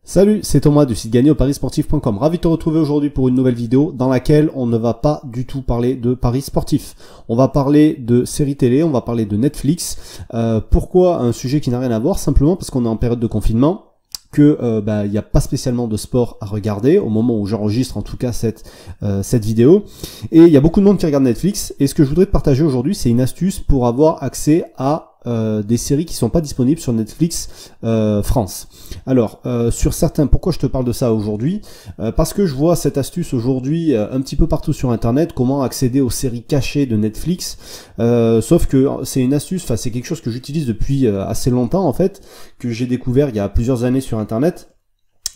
Salut, c'est Thomas du site gagner-au-paris-sportif.com. Ravi de te retrouver aujourd'hui pour une nouvelle vidéo dans laquelle on ne va pas du tout parler de paris sportifs. On va parler de séries télé, on va parler de Netflix. Pourquoi un sujet qui n'a rien à voir? Simplement parce qu'on est en période de confinement, que il n'y a pas spécialement de sport à regarder au moment où j'enregistre en tout cas cette vidéo, et il y a beaucoup de monde qui regarde Netflix, et ce que je voudrais te partager aujourd'hui, c'est une astuce pour avoir accès à des séries qui sont pas disponibles sur Netflix France. Alors sur certains, pourquoi je te parle de ça aujourd'hui? Parce que je vois cette astuce aujourd'hui un petit peu partout sur internet, comment accéder aux séries cachées de Netflix, sauf que c'est une astuce, enfin c'est quelque chose que j'utilise depuis assez longtemps en fait, que j'ai découvert il y a plusieurs années sur internet.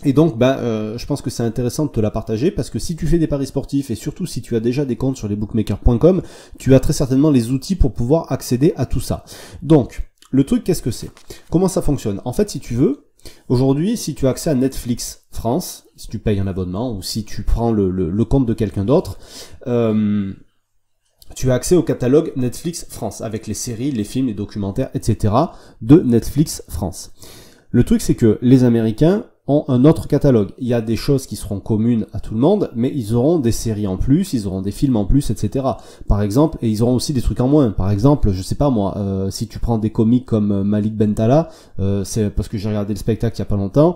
Et donc, je pense que c'est intéressant de te la partager, parce que si tu fais des paris sportifs, et surtout si tu as déjà des comptes sur lesbookmakers.com, tu as très certainement les outils pour pouvoir accéder à tout ça. Donc, le truc, qu'est-ce que c'est? Comment ça fonctionne? En fait, si tu veux, aujourd'hui, si tu as accès à Netflix France, si tu payes un abonnement, ou si tu prends le compte de quelqu'un d'autre, tu as accès au catalogue Netflix France, avec les séries, les films, les documentaires, etc. de Netflix France. Le truc, c'est que les Américains ont un autre catalogue. Il y a des choses qui seront communes à tout le monde, mais ils auront des séries en plus, ils auront des films en plus, etc. Par exemple, et ils auront aussi des trucs en moins. Par exemple, je sais pas moi, si tu prends des comiques comme Malik Bentala, c'est parce que j'ai regardé le spectacle il y a pas longtemps,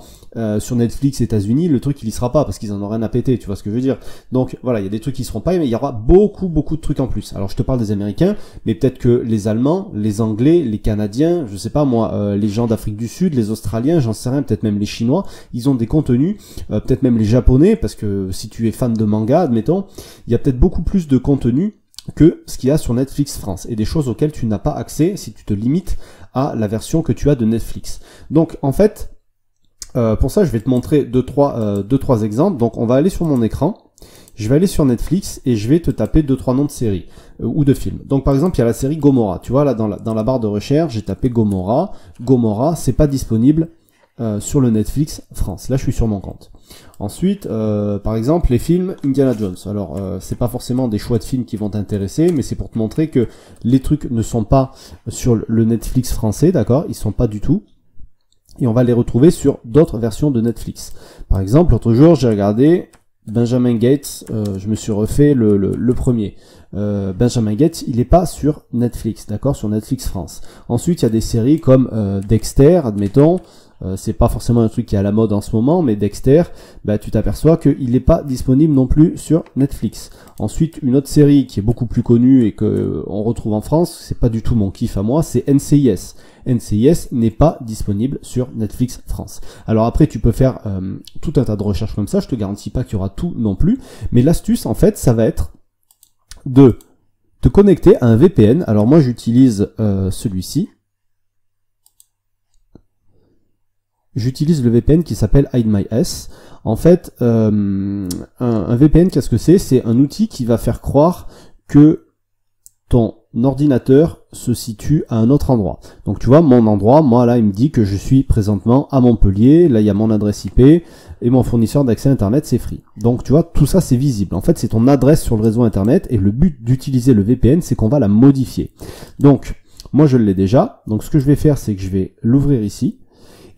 sur Netflix États-Unis, le truc il y sera pas, parce qu'ils en ont rien à péter, tu vois ce que je veux dire. Donc voilà, il y a des trucs qui seront pas, mais il y aura beaucoup de trucs en plus. Alors je te parle des Américains, mais peut-être que les Allemands, les Anglais, les Canadiens, je sais pas moi, les gens d'Afrique du Sud, les Australiens, j'en sais rien, peut-être même les Chinois, ils ont des contenus, peut-être même les Japonais, parce que si tu es fan de manga, admettons, il y a peut-être beaucoup plus de contenu que ce qu'il y a sur Netflix France, et des choses auxquelles tu n'as pas accès si tu te limites à la version que tu as de Netflix. Donc en fait, pour ça je vais te montrer deux trois exemples. Donc on va aller sur mon écran, je vais aller sur Netflix et je vais te taper 2-3 noms de séries ou de films. Donc par exemple il y a la série Gomorrah, tu vois là dans la barre de recherche j'ai tapé Gomorrah, c'est pas disponible sur le Netflix France. Là je suis sur mon compte. Ensuite par exemple les films Indiana Jones. Alors c'est pas forcément des choix de films qui vont t'intéresser, mais c'est pour te montrer que les trucs ne sont pas sur le Netflix français, d'accord, ils sont pas du tout, et on va les retrouver sur d'autres versions de Netflix. Par exemple l'autre jour j'ai regardé Benjamin Gates, je me suis refait le premier. Benjamin Gates, il est pas sur Netflix, d'accord, sur Netflix France. Ensuite il y a des séries comme Dexter, admettons. C'est pas forcément un truc qui est à la mode en ce moment, mais Dexter, tu t'aperçois qu'il n'est pas disponible non plus sur Netflix. Ensuite, une autre série qui est beaucoup plus connue et que on retrouve en France, c'est pas du tout mon kiff à moi, c'est NCIS. NCIS n'est pas disponible sur Netflix France. Alors après, tu peux faire tout un tas de recherches comme ça, je te garantis pas qu'il y aura tout non plus, mais l'astuce en fait, ça va être de te connecter à un VPN. Alors moi, j'utilise celui-ci. J'utilise le VPN qui s'appelle HideMyS. En fait, un VPN, qu'est-ce que c'est? C'est un outil qui va faire croire que ton ordinateur se situe à un autre endroit. Donc tu vois, mon endroit, moi là, il me dit que je suis présentement à Montpellier. Là, il y a mon adresse IP et mon fournisseur d'accès Internet, c'est Free. Donc tu vois, tout ça, c'est visible. En fait, c'est ton adresse sur le réseau Internet, et le but d'utiliser le VPN, c'est qu'on va la modifier. Donc, moi, je l'ai déjà. Donc, ce que je vais faire, c'est que je vais l'ouvrir ici.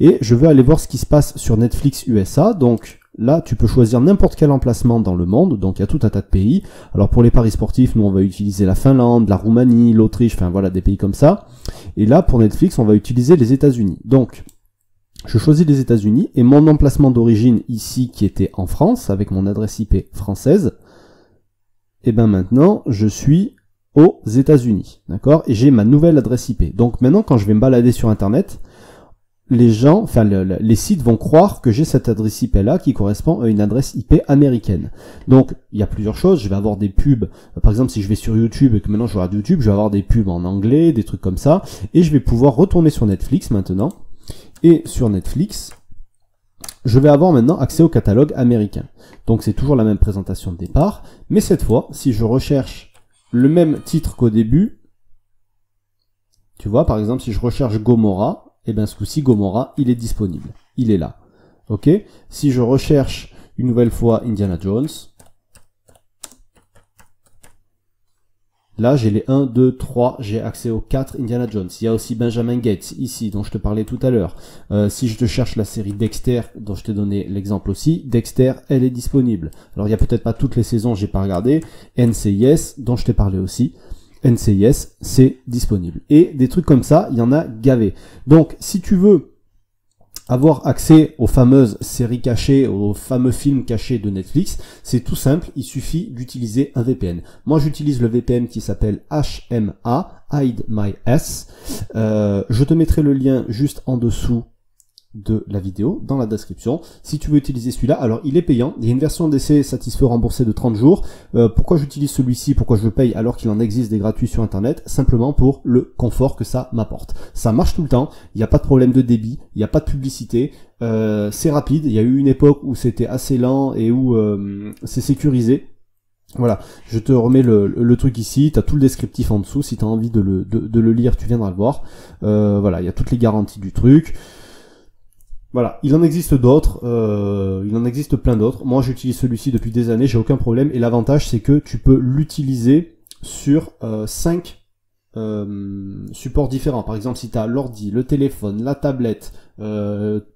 Et je veux aller voir ce qui se passe sur Netflix USA. Donc là, tu peux choisir n'importe quel emplacement dans le monde. Donc il y a tout un tas de pays. Alors pour les paris sportifs, nous on va utiliser la Finlande, la Roumanie, l'Autriche, enfin voilà, des pays comme ça. Et là, pour Netflix, on va utiliser les États-Unis. Donc je choisis les États-Unis, et mon emplacement d'origine ici, qui était en France, avec mon adresse IP française, et maintenant je suis aux États-Unis, d'accord, et j'ai ma nouvelle adresse IP. Donc maintenant, quand je vais me balader sur Internet, les gens, enfin les sites vont croire que j'ai cette adresse IP là qui correspond à une adresse IP américaine. Donc il y a plusieurs choses, je vais avoir des pubs, par exemple si je vais sur YouTube et que maintenant je regarde YouTube, je vais avoir des pubs en anglais, des trucs comme ça, et je vais pouvoir retourner sur Netflix maintenant, et sur Netflix, je vais avoir maintenant accès au catalogue américain. Donc c'est toujours la même présentation de départ, mais cette fois, si je recherche le même titre qu'au début, tu vois, par exemple si je recherche Gomorrah, et bien ce coup-ci, Gomorrah, il est disponible. Il est là. Ok? Si je recherche une nouvelle fois Indiana Jones, Là, j'ai les 1, 2, 3, j'ai accès aux 4 Indiana Jones. Il y a aussi Benjamin Gates, ici, dont je te parlais tout à l'heure. Si je te cherche la série Dexter, dont je t'ai donné l'exemple aussi, Dexter, elle est disponible. Alors, il y a peut-être pas toutes les saisons, j'ai pas regardé. NCIS, dont je t'ai parlé aussi. NCIS, c'est disponible. Et des trucs comme ça, il y en a gavé. Donc, si tu veux avoir accès aux fameuses séries cachées, aux fameux films cachés de Netflix, c'est tout simple, il suffit d'utiliser un VPN. Moi, j'utilise le VPN qui s'appelle HMA, Hide My Ass. Je te mettrai le lien juste en dessous de la vidéo, dans la description. Si tu veux utiliser celui-là, alors il est payant. Il y a une version d'essai satisfait remboursé de 30 jours. Pourquoi j'utilise celui-ci, pourquoi je le paye alors qu'il en existe des gratuits sur Internet? Simplement pour le confort que ça m'apporte. Ça marche tout le temps, il n'y a pas de problème de débit, il n'y a pas de publicité, c'est rapide. Il y a eu une époque où c'était assez lent et où c'est sécurisé. Voilà, je te remets le truc ici, tu as tout le descriptif en dessous, si tu as envie de le lire, tu viendras le voir. Voilà, il y a toutes les garanties du truc. Voilà, il en existe d'autres, il en existe plein d'autres. Moi, j'utilise celui-ci depuis des années, j'ai aucun problème. Et l'avantage, c'est que tu peux l'utiliser sur 5 supports différents. Par exemple, si tu as l'ordi, le téléphone, la tablette,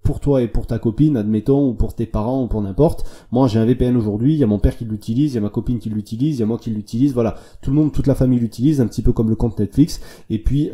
pour toi et pour ta copine, admettons, ou pour tes parents, ou pour n'importe. Moi, j'ai un VPN aujourd'hui, il y a mon père qui l'utilise, il y a ma copine qui l'utilise, il y a moi qui l'utilise, voilà. Tout le monde, toute la famille l'utilise, un petit peu comme le compte Netflix. Et puis,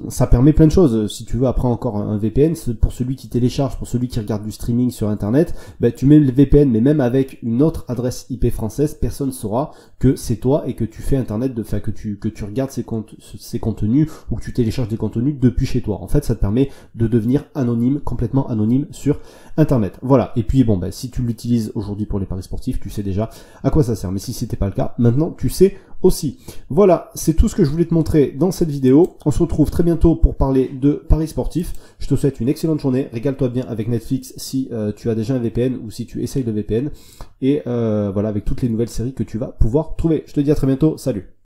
ça permet plein de choses. Si tu veux, après encore un VPN, pour celui qui télécharge, pour celui qui regarde du streaming sur Internet, ben, tu mets le VPN, mais même avec une autre adresse IP française, personne ne saura que c'est toi et que tu fais Internet, enfin, que tu regardes ces contenus ou que tu télécharges des contenus depuis chez toi. En fait, ça te permet de devenir anonyme, complètement anonyme sur Internet. Voilà. Et puis bon, bah, si tu l'utilises aujourd'hui pour les paris sportifs, tu sais déjà à quoi ça sert. Mais si c'était pas le cas, maintenant tu sais aussi. Voilà, c'est tout ce que je voulais te montrer dans cette vidéo. On se retrouve très bientôt pour parler de paris sportifs. Je te souhaite une excellente journée. Régale-toi bien avec Netflix si tu as déjà un VPN ou si tu essayes le VPN. Et voilà, avec toutes les nouvelles séries que tu vas pouvoir trouver. Je te dis à très bientôt. Salut.